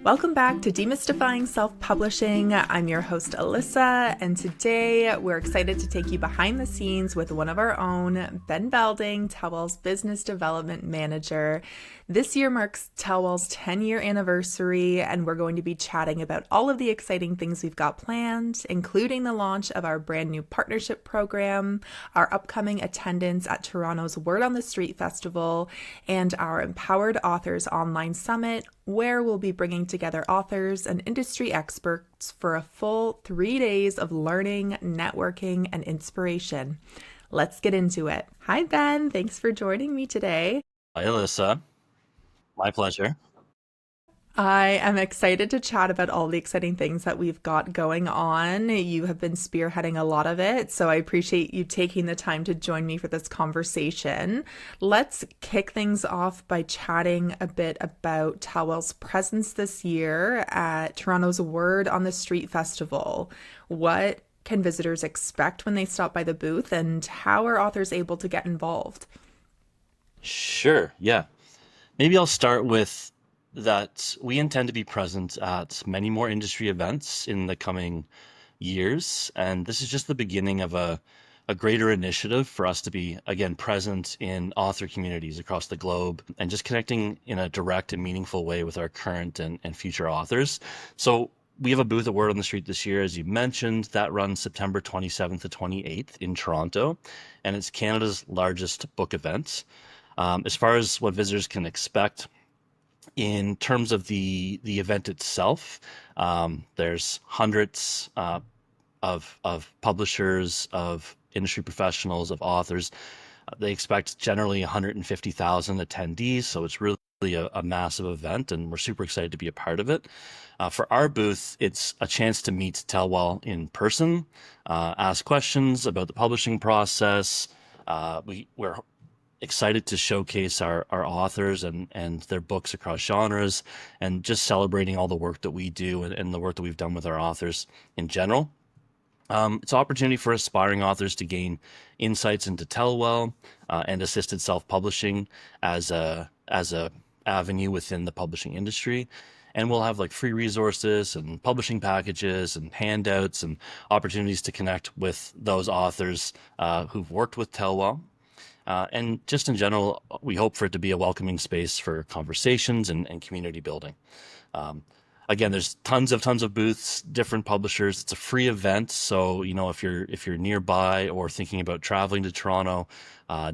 Welcome back to Demystifying Self-Publishing. I'm your host, Alyssa, and today we're excited to take you behind the scenes with one of our own, Ben Belding, Tellwell's Business Development Manager. This year marks Tellwell's 10-year anniversary, and we're going to be chatting about all of the exciting things we've got planned, including the launch of our brand new partnership program, our upcoming attendance at Toronto's Word on the Street Festival, and our Empowered Authors Online Summit, where we'll be bringing together authors and industry experts for a full 3 days of learning, networking, and inspiration. Let's get into it. Hi, Ben. Thanks for joining me today. Hi, Alyssa. My pleasure. I am excited to chat about all the exciting things that we've got going on. You have been spearheading a lot of it, so I appreciate you taking the time to join me for this conversation. Let's kick things off by chatting a bit about Tellwell's presence this year at Toronto's Word on the Street Festival. What can visitors expect when they stop by the booth, and how are authors able to get involved? Sure, yeah. Maybe I'll start with that we intend to be present at many more industry events in the coming years, and this is just the beginning of a greater initiative for us to be, again, present in author communities across the globe and just connecting in a direct and meaningful way with our current and future authors. So we have a booth at Word on the Street this year, as you mentioned, that runs September 27th to 28th in Toronto, and it's Canada's largest book event. As far as what visitors can expect, in terms of the event itself, there's hundreds of publishers, of industry professionals, of authors. They expect generally 150,000 attendees, so it's really a massive event, and we're super excited to be a part of it. For our booth, it's a chance to meet Tellwell in person, ask questions about the publishing process. We're excited to showcase our authors and their books across genres, and just celebrating all the work that we do and the work that we've done with our authors in general. It's an opportunity for aspiring authors to gain insights into Tellwell and assisted self-publishing as a avenue within the publishing industry. And we'll have like free resources and publishing packages and handouts and opportunities to connect with those authors who've worked with Tellwell. And just in general, we hope for it to be a welcoming space for conversations and community building. Um, Again, there's tons of booths, different publishers. It's a free event, so if you're nearby or thinking about traveling to Toronto,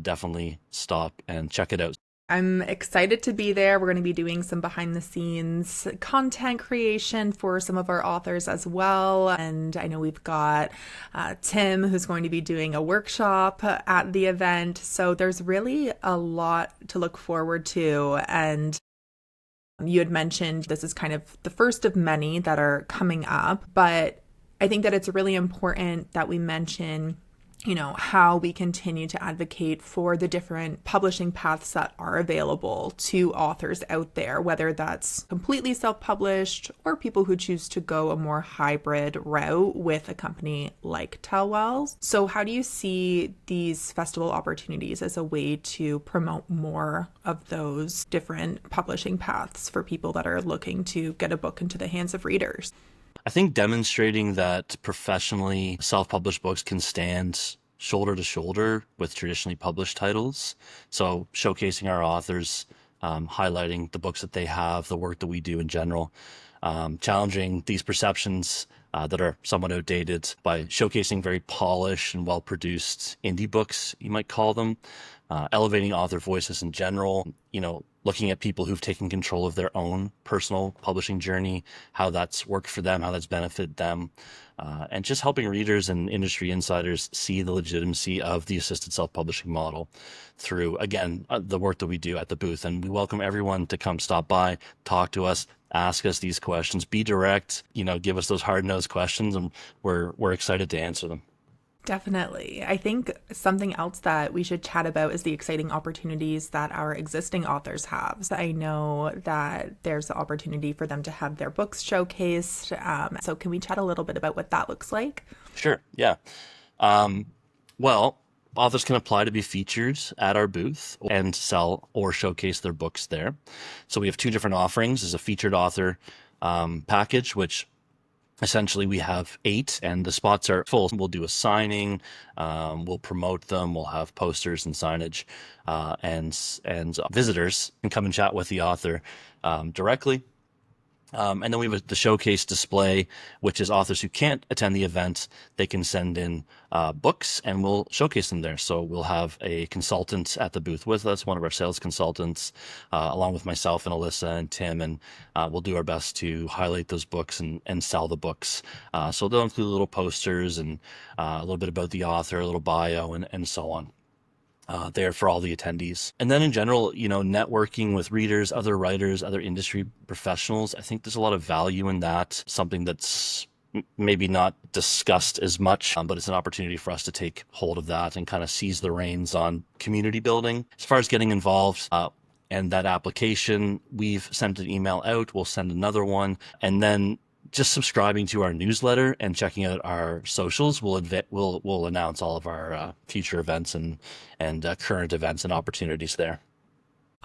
definitely stop and check it out. I'm excited to be there. We're going to be doing some behind the scenes content creation for some of our authors as well. And I know we've got Tim, who's going to be doing a workshop at the event. So there's really a lot to look forward to. And you had mentioned this is kind of the first of many that are coming up, but I think that it's really important that we mention how we continue to advocate for the different publishing paths that are available to authors out there, whether that's completely self-published or people who choose to go a more hybrid route with a company like Tellwell. So how do you see these festival opportunities as a way to promote more of those different publishing paths for people that are looking to get a book into the hands of readers? I think demonstrating that professionally self-published books can stand shoulder to shoulder with traditionally published titles. So showcasing our authors, highlighting the books that they have, the work that we do in general, challenging these perceptions that are somewhat outdated by showcasing very polished and well-produced indie books, you might call them, elevating author voices in general, looking at people who've taken control of their own personal publishing journey, how that's worked for them, how that's benefited them, and just helping readers and industry insiders see the legitimacy of the assisted self-publishing model through, again, the work that we do at the booth. And we welcome everyone to come stop by, talk to us, ask us these questions, be direct, give us those hard-nosed questions, and we're excited to answer them. Definitely. I think something else that we should chat about is the exciting opportunities that our existing authors have. So I know that there's the opportunity for them to have their books showcased. So can we chat a little bit about what that looks like? Sure, yeah. Um, well, authors can apply to be featured at our booth and sell or showcase their books there. So we have two different offerings. As a featured author, package, which essentially we have 8 and the spots are full. We'll do a signing, we'll promote them, we'll have posters and signage, and visitors can come and chat with the author directly. And then we have the showcase display, which is authors who can't attend the event. They can send in books and we'll showcase them there. So we'll have a consultant at the booth with us, one of our sales consultants, along with myself and Alyssa and Tim, and we'll do our best to highlight those books and sell the books. So they'll include little posters and a little bit about the author, a little bio, and so on there for all the attendees. And then in general, networking with readers, other writers, other industry professionals, I think there's a lot of value in that, something that's maybe not discussed as much, but it's an opportunity for us to take hold of that and kind of seize the reins on community building. As far as getting involved, and that application, we've sent an email out, we'll send another one, and then just subscribing to our newsletter and checking out our socials, we'll announce all of our future events and current events and opportunities there.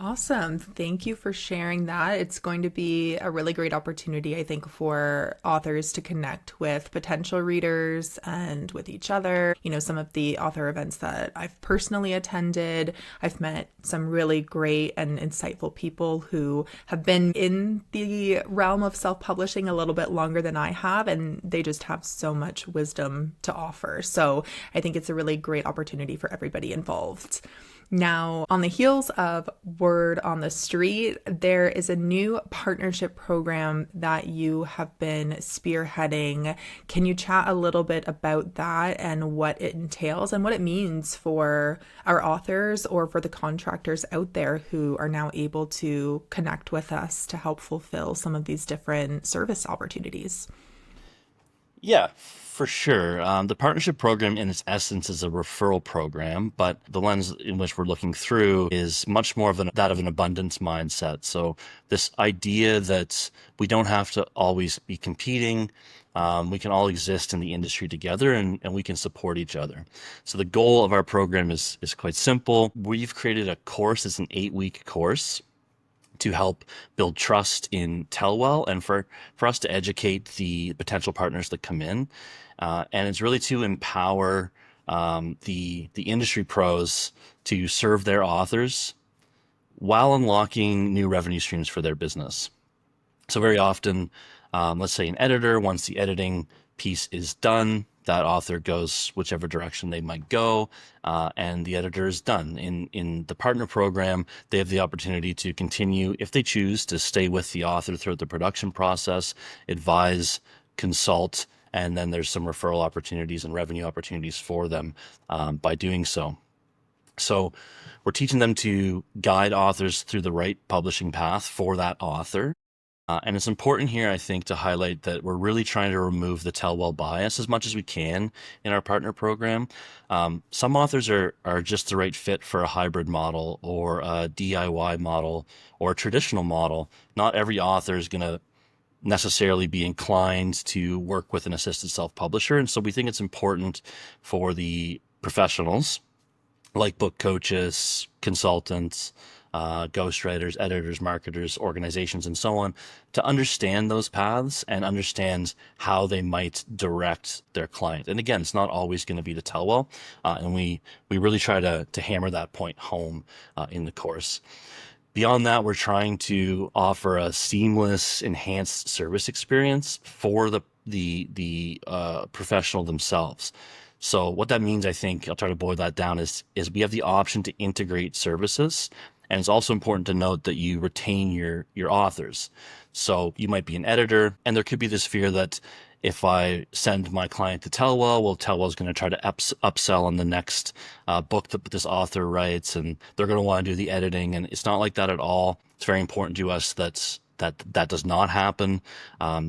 Awesome. Thank you for sharing that. It's going to be a really great opportunity, I think, for authors to connect with potential readers and with each other. Some of the author events that I've personally attended, I've met some really great and insightful people who have been in the realm of self-publishing a little bit longer than I have, and they just have so much wisdom to offer. So I think it's a really great opportunity for everybody involved. Now, on the heels of Word on the Street, there is a new partnership program that you have been spearheading. Can you chat a little bit about that and what it entails and what it means for our authors or for the contractors out there who are now able to connect with us to help fulfill some of these different service opportunities? Yeah, for sure. The partnership program, in its essence, is a referral program, but the lens in which we're looking through is much more of that of an abundance mindset. So this idea that we don't have to always be competing. We can all exist in the industry together and we can support each other. So the goal of our program is quite simple. We've created a course. It's an 8-week course to help build trust in Tellwell and for us to educate the potential partners that come in. And it's really to empower the industry pros to serve their authors while unlocking new revenue streams for their business. So very often, let's say an editor, once the editing piece is done, that author goes whichever direction they might go, and the editor is done. In the partner program, they have the opportunity to continue, if they choose, to stay with the author throughout the production process, advise, consult, and then there's some referral opportunities and revenue opportunities for them by doing so. So we're teaching them to guide authors through the right publishing path for that author. And it's important here, I think, to highlight that we're really trying to remove the Tellwell bias as much as we can in our partner program. Some authors are just the right fit for a hybrid model or a DIY model or a traditional model. Not every author is going to necessarily be inclined to work with an assisted self-publisher. And so we think it's important for the professionals like book coaches, consultants, ghostwriters, editors, marketers, organizations, and so on, to understand those paths and understand how they might direct their client. And again, it's not always going to be the Tellwell, and we really try to hammer that point home in the course. Beyond that, we're trying to offer a seamless, enhanced service experience for the professional themselves. So what that means, I think, I'll try to boil that down, is we have the option to integrate services. And it's also important to note that you retain your authors. So you might be an editor, and there could be this fear that if I send my client to Tellwell, well, Tellwell's going to try to upsell on the next book that this author writes, and they're going to want to do the editing. And it's not like that at all. It's very important to us that does not happen.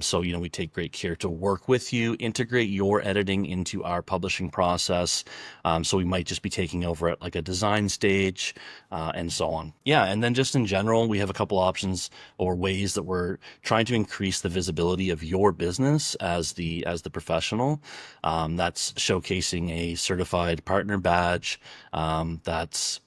So, we take great care to work with you, integrate your editing into our publishing process. So we might just be taking over at like a design stage, and so on. Yeah. And then just in general, we have a couple options or ways that we're trying to increase the visibility of your business as the professional. That's showcasing a certified partner badge. That's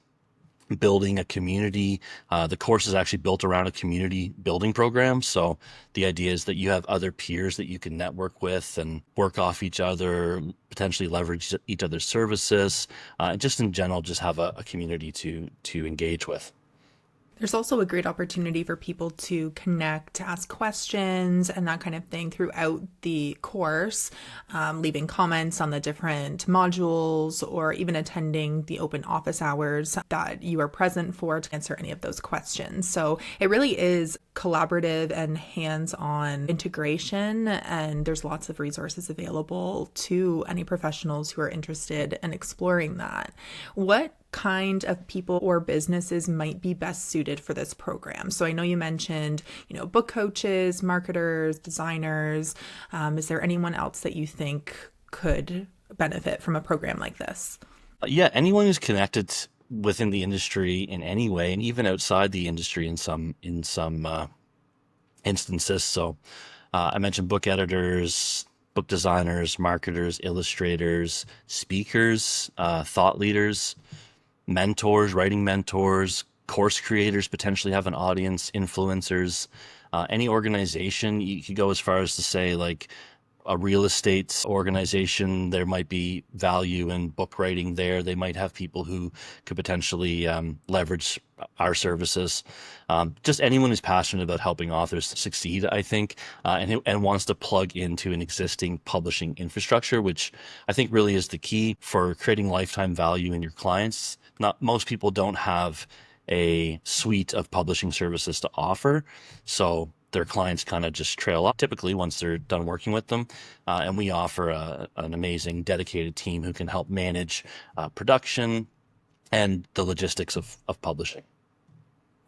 building a community. The course is actually built around a community building program. So the idea is that you have other peers that you can network with and work off each other, potentially leverage each other's services, and just in general, just have a community to engage with. There's also a great opportunity for people to connect, to ask questions, and that kind of thing throughout the course, leaving comments on the different modules, or even attending the open office hours that you are present for to answer any of those questions. So it really is collaborative and hands-on integration, and there's lots of resources available to any professionals who are interested in exploring that. What kind of people or businesses might be best suited for this program? So I know you mentioned, book coaches, marketers, designers. Is there anyone else that you think could benefit from a program like this? Yeah, anyone who's connected within the industry in any way, and even outside the industry in some instances. So I mentioned book editors, book designers, marketers, illustrators, speakers, thought leaders, mentors, writing mentors, course creators potentially have an audience, influencers, any organization. You could go as far as to say, like, a real estate organization, there might be value in book writing there. They might have people who could potentially leverage our services. Just anyone who's passionate about helping authors succeed, I think, and wants to plug into an existing publishing infrastructure, which I think really is the key for creating lifetime value in your clients. Not most people don't have a suite of publishing services to offer, so their clients kind of just trail off typically once they're done working with them. And we offer an amazing dedicated team who can help manage production and the logistics of publishing.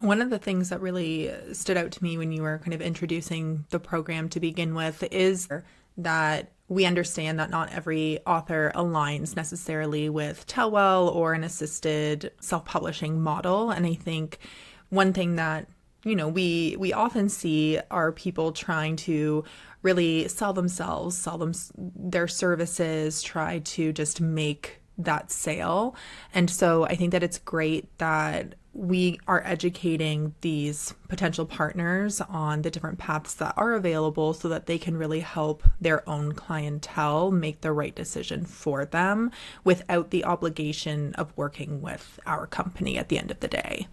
One of the things that really stood out to me when you were kind of introducing the program to begin with is that we understand that not every author aligns necessarily with Tellwell or an assisted self-publishing model. And I think one thing that we often see are people trying to really sell themselves, their services, try to just make that sale. And so I think that it's great that we are educating these potential partners on the different paths that are available so that they can really help their own clientele make the right decision for them without the obligation of working with our company at the end of the day.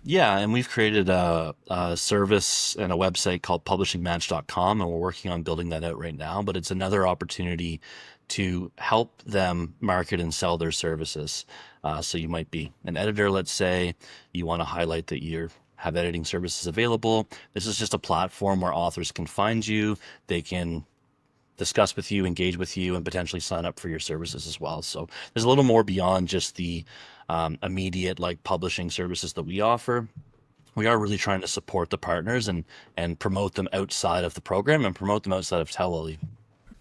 Yeah, and we've created a service and a website called publishingmatch.com, and we're working on building that out right now. But it's another opportunity to help them market and sell their services. So you might be an editor, let's say, you want to highlight that you have editing services available. This is just a platform where authors can find you. They can discuss with you, engage with you, and potentially sign up for your services as well. So there's a little more beyond just the immediate publishing services that we offer. We are really trying to support the partners and promote them outside of the program and promote them outside of Tellwell even.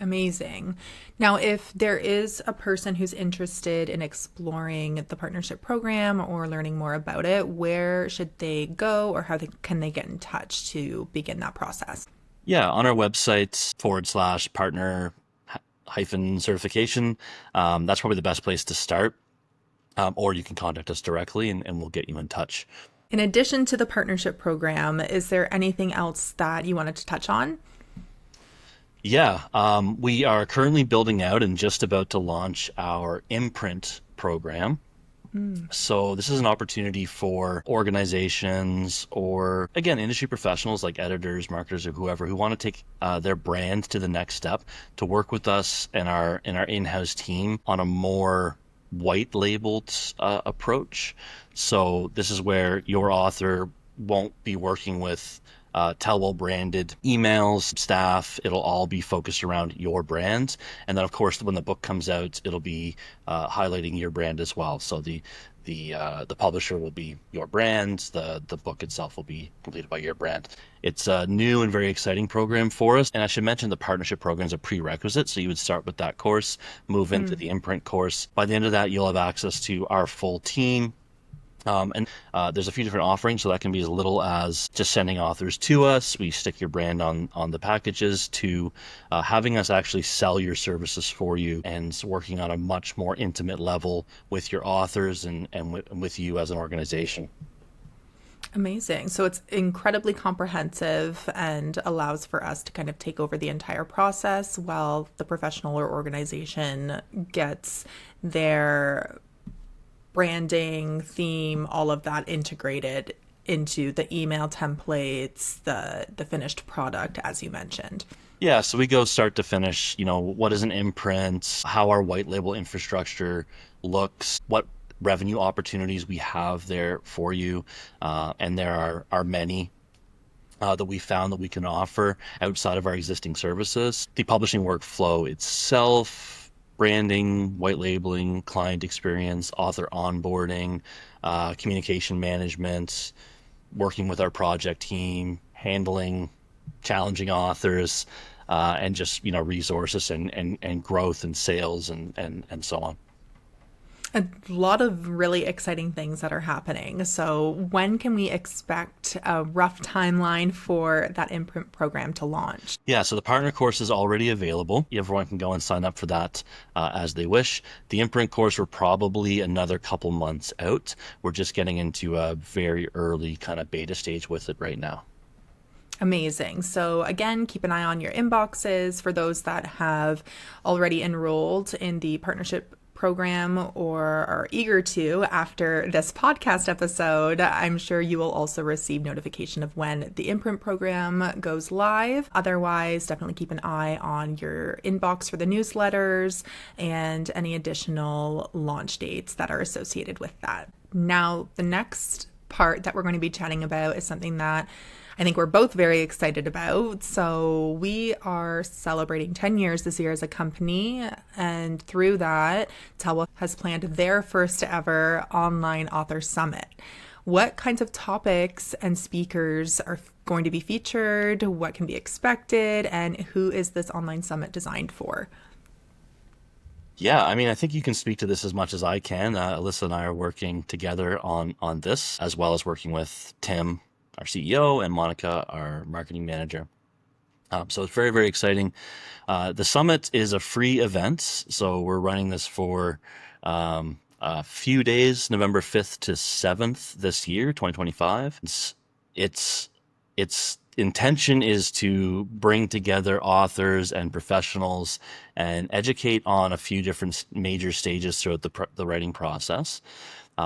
Amazing. Now, if there is a person who's interested in exploring the partnership program or learning more about it, where should they go, or can they get in touch to begin that process? Yeah, on our website /partner hyphen certification. That's probably the best place to start. Or you can contact us directly and we'll get you in touch. In addition to the partnership program, is there anything else that you wanted to touch on? Yeah, we are currently building out and just about to launch our Imprint program. So this is an opportunity for organizations or, again, industry professionals like editors, marketers, or whoever who want to take their brand to the next step to work with us and our in-house team on a more white labeled approach. So this is where your author won't be working with Tellwell branded emails, staff. It'll all be focused around your brand. And then, of course, when the book comes out, it'll be highlighting your brand as well. So the publisher will be your brand. The book itself will be completed by your brand. It's a new and very exciting program for us. And I should mention the partnership program is a prerequisite. So you would start with that course, move into the Imprint course. By the end of that, you'll have access to our full team, And there's a few different offerings, so that can be as little as just sending authors to us. We stick your brand on the packages to having us actually sell your services for you and working on a much more intimate level with your authors and with you as an organization. Amazing. So it's incredibly comprehensive and allows for us to kind of take over the entire process while the professional or organization gets their branding, theme, all of that integrated into the email templates, the finished product, as you mentioned. Yeah, so we go start to finish, what is an imprint, how our white label infrastructure looks, what revenue opportunities we have there for you. And there are many that we found that we can offer outside of our existing services. The publishing workflow itself, branding, white labeling, client experience, author onboarding, communication management, working with our project team, handling challenging authors, and just resources and growth and sales and so on. A lot of really exciting things that are happening. So, when can we expect a rough timeline for that Imprint program to launch? Yeah, so the partner course is already available. Everyone can go and sign up for that as they wish. The Imprint course, we're probably another couple months out. We're just getting into a very early kind of beta stage with it right now. Amazing. So, again, keep an eye on your inboxes for those that have already enrolled in the partnership program or are eager to after this podcast episode. I'm sure you will also receive notification of when the Imprint program goes live. Otherwise, definitely keep an eye on your inbox for the newsletters and any additional launch dates that are associated with that. Now, the next part that we're going to be chatting about is something that I think we're both very excited about. So we are celebrating 10 years this year as a company. And through that, Tellwell has planned their first ever online author summit. What kinds of topics and speakers are going to be featured? What can be expected? And who is this online summit designed for? Yeah, I mean, I think you can speak to this as much as I can. Alyssa and I are working together on this, as well as working with Tim, our CEO, and Monica, our marketing manager. So it's very, very exciting. The summit is a free event, so we're running this for a few days, November 5th to 7th this year, 2025. Its intention is to bring together authors and professionals and educate on a few different major stages throughout the writing process.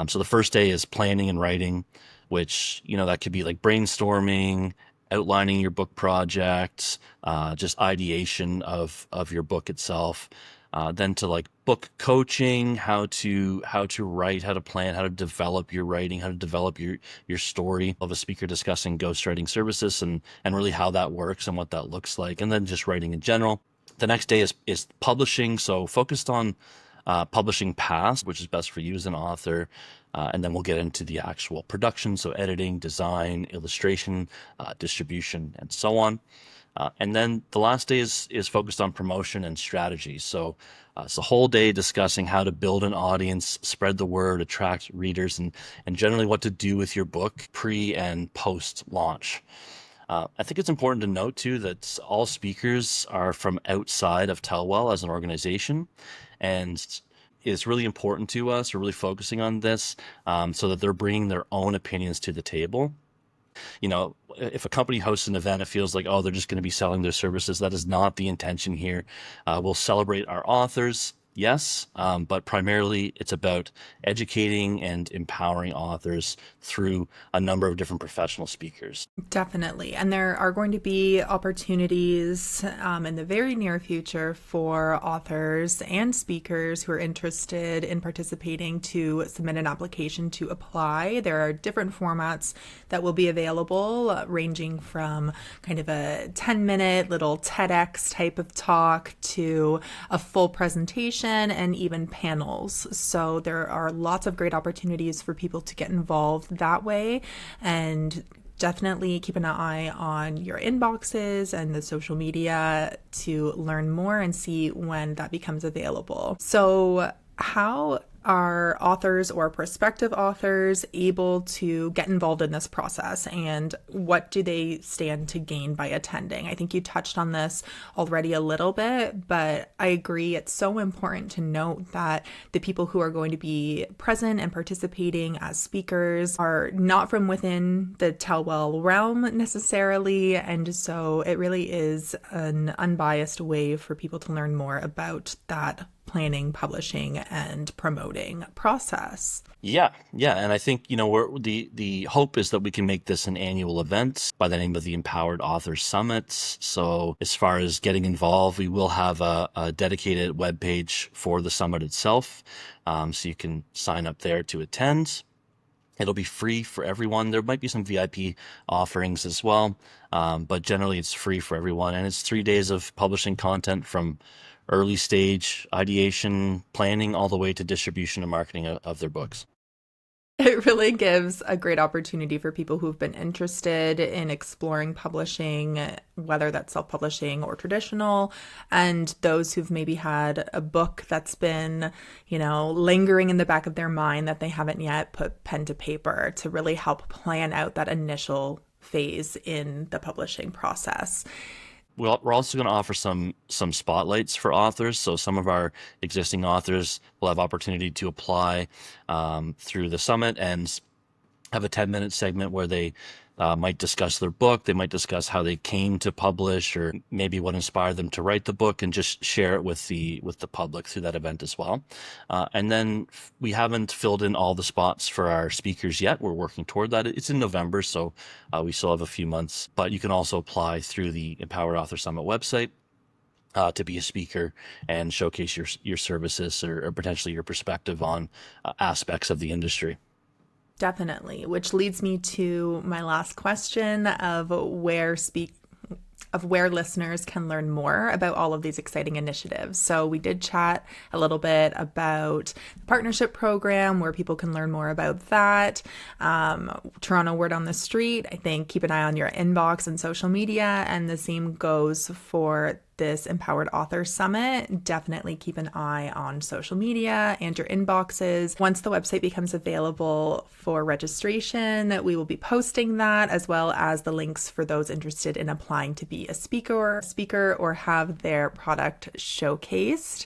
So the first day is planning and writing, which, that could be like brainstorming, outlining your book project, just ideation of your book itself. Then to like book coaching, how to write, how to plan, how to develop your writing, how to develop your story. Of a speaker discussing ghostwriting services and really how that works and what that looks like, and then just writing in general. The next day is publishing, so focused on publishing paths, which is best for you as an author. And then we'll get into the actual production, so editing, design, illustration, distribution, and so on. And then the last day is focused on promotion and strategy. So it's a whole day discussing how to build an audience, spread the word, attract readers, and generally what to do with your book pre and post launch. I think it's important to note too that all speakers are from outside of Tellwell as an organization, and it's really important to us. We're really focusing on this so that they're bringing their own opinions to the table. If a company hosts an event, it feels like, oh, they're just going to be selling their services. That is not the intention here. We'll celebrate our authors, yes, but primarily it's about educating and empowering authors through a number of different professional speakers. Definitely. And there are going to be opportunities in the very near future for authors and speakers who are interested in participating to submit an application to apply. There are different formats that will be available, ranging from kind of a 10-minute little TEDx type of talk to a full presentation and even panels. So there are lots of great opportunities for people to get involved that way, and definitely keep an eye on your inboxes and the social media to learn more and see when that becomes available. So how are authors or prospective authors able to get involved in this process, and what do they stand to gain by attending? I think you touched on this already a little bit, but I agree it's so important to note that the people who are going to be present and participating as speakers are not from within the Tellwell realm necessarily, and so it really is an unbiased way for people to learn more about that planning, publishing, and promoting process. Yeah, yeah, and I think the hope is that we can make this an annual event by the name of the Empowered Authors Summits. So as far as getting involved, we will have a dedicated webpage for the summit itself, so you can sign up there to attend. It'll be free for everyone. There might be some VIP offerings as well, but generally it's free for everyone. And it's 3 days of publishing content from early stage ideation, planning, all the way to distribution and marketing of their books. It really gives a great opportunity for people who've been interested in exploring publishing, whether that's self-publishing or traditional, and those who've maybe had a book that's been, lingering in the back of their mind that they haven't yet put pen to paper, to really help plan out that initial phase in the publishing process. We're also going to offer some spotlights for authors. So some of our existing authors will have opportunity to apply through the summit and have a 10-minute segment where they might discuss their book. They might discuss how they came to publish, or maybe what inspired them to write the book, and just share it with the public through that event as well. And then we haven't filled in all the spots for our speakers yet. We're working toward that. It's in November, so we still have a few months. But you can also apply through the Empowered Author Summit website to be a speaker and showcase your services or potentially your perspective on aspects of the industry. Definitely, which leads me to my last question of where listeners can learn more about all of these exciting initiatives. So we did chat a little bit about the partnership program, where people can learn more about that. Toronto Word on the Street, I think keep an eye on your inbox and social media, and the same goes for this Empowered Author Summit. Definitely keep an eye on social media and your inboxes. Once the website becomes available for registration, we will be posting that, as well as the links for those interested in applying to be a speaker or have their product showcased.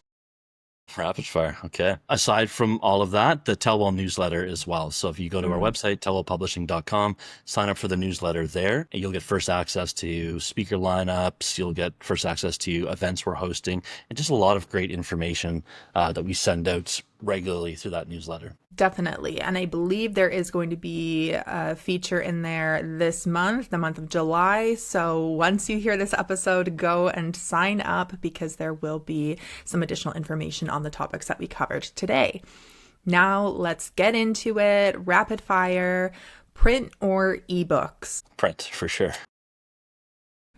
Rapid fire. Okay. Aside from all of that, the Tellwell newsletter as well. So if you go to our website, tellwellpublishing.com, sign up for the newsletter there, and you'll get first access to speaker lineups. You'll get first access to events we're hosting, and just a lot of great information that we send out regularly through that newsletter. Definitely. And I believe there is going to be a feature in there this month, the month of July. So once you hear this episode, go and sign up, because there will be some additional information on the topics that we covered today. Now let's get into it. Rapid fire. Print or ebooks? Print, for sure.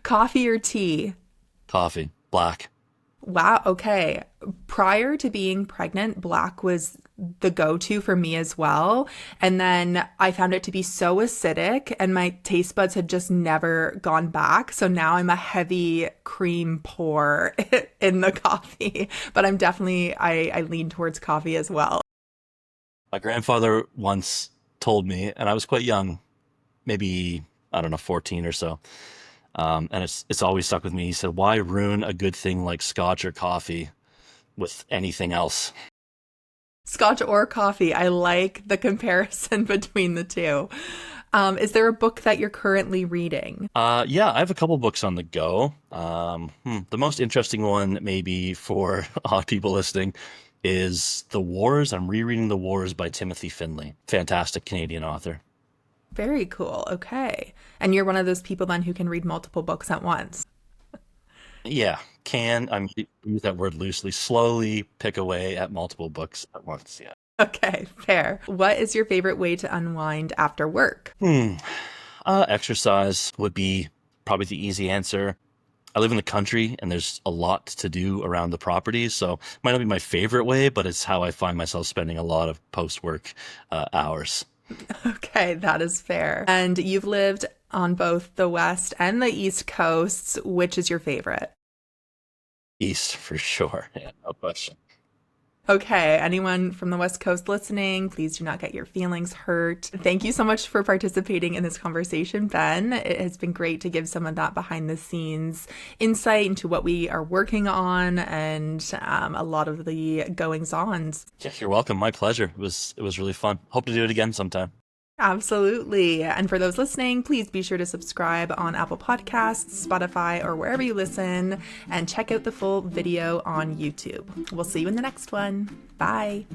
Coffee or tea? Coffee. Black. Wow. Okay. Prior to being pregnant, black was the go-to for me as well. And then I found it to be so acidic, and my taste buds had just never gone back. So now I'm a heavy cream pour in the coffee, but I'm definitely, I lean towards coffee as well. My grandfather once told me, and I was quite young, maybe, 14 or so. And it's always stuck with me. He said, "Why ruin a good thing like scotch or coffee with anything else?" Scotch or coffee. I like the comparison between the two. Is there a book that you're currently reading? Yeah, I have a couple books on the go. The most interesting one, maybe for odd people listening, is The Wars. I'm rereading The Wars by Timothy Finley. Fantastic Canadian author. Very cool. Okay. And you're one of those people then who can read multiple books at once. Yeah, I use that word loosely. Slowly pick away at multiple books at once. Yeah. Okay, fair. What is your favorite way to unwind after work? Exercise would be probably the easy answer. I live in the country, and there's a lot to do around the property, so it might not be my favorite way, but it's how I find myself spending a lot of post-work hours. Okay, that is fair. And you've lived on both the West and the East Coasts. Which is your favorite? East, for sure. Yeah, no question. Okay, anyone from the West Coast listening, please do not get your feelings hurt. Thank you so much for participating in this conversation, Ben. It has been great to give some of that behind the scenes insight into what we are working on and a lot of the goings-ons. Yeah, you're welcome. My pleasure. It was really fun. Hope to do it again sometime. Absolutely. And for those listening, please be sure to subscribe on Apple Podcasts, Spotify, or wherever you listen, and check out the full video on YouTube. We'll see you in the next one. Bye.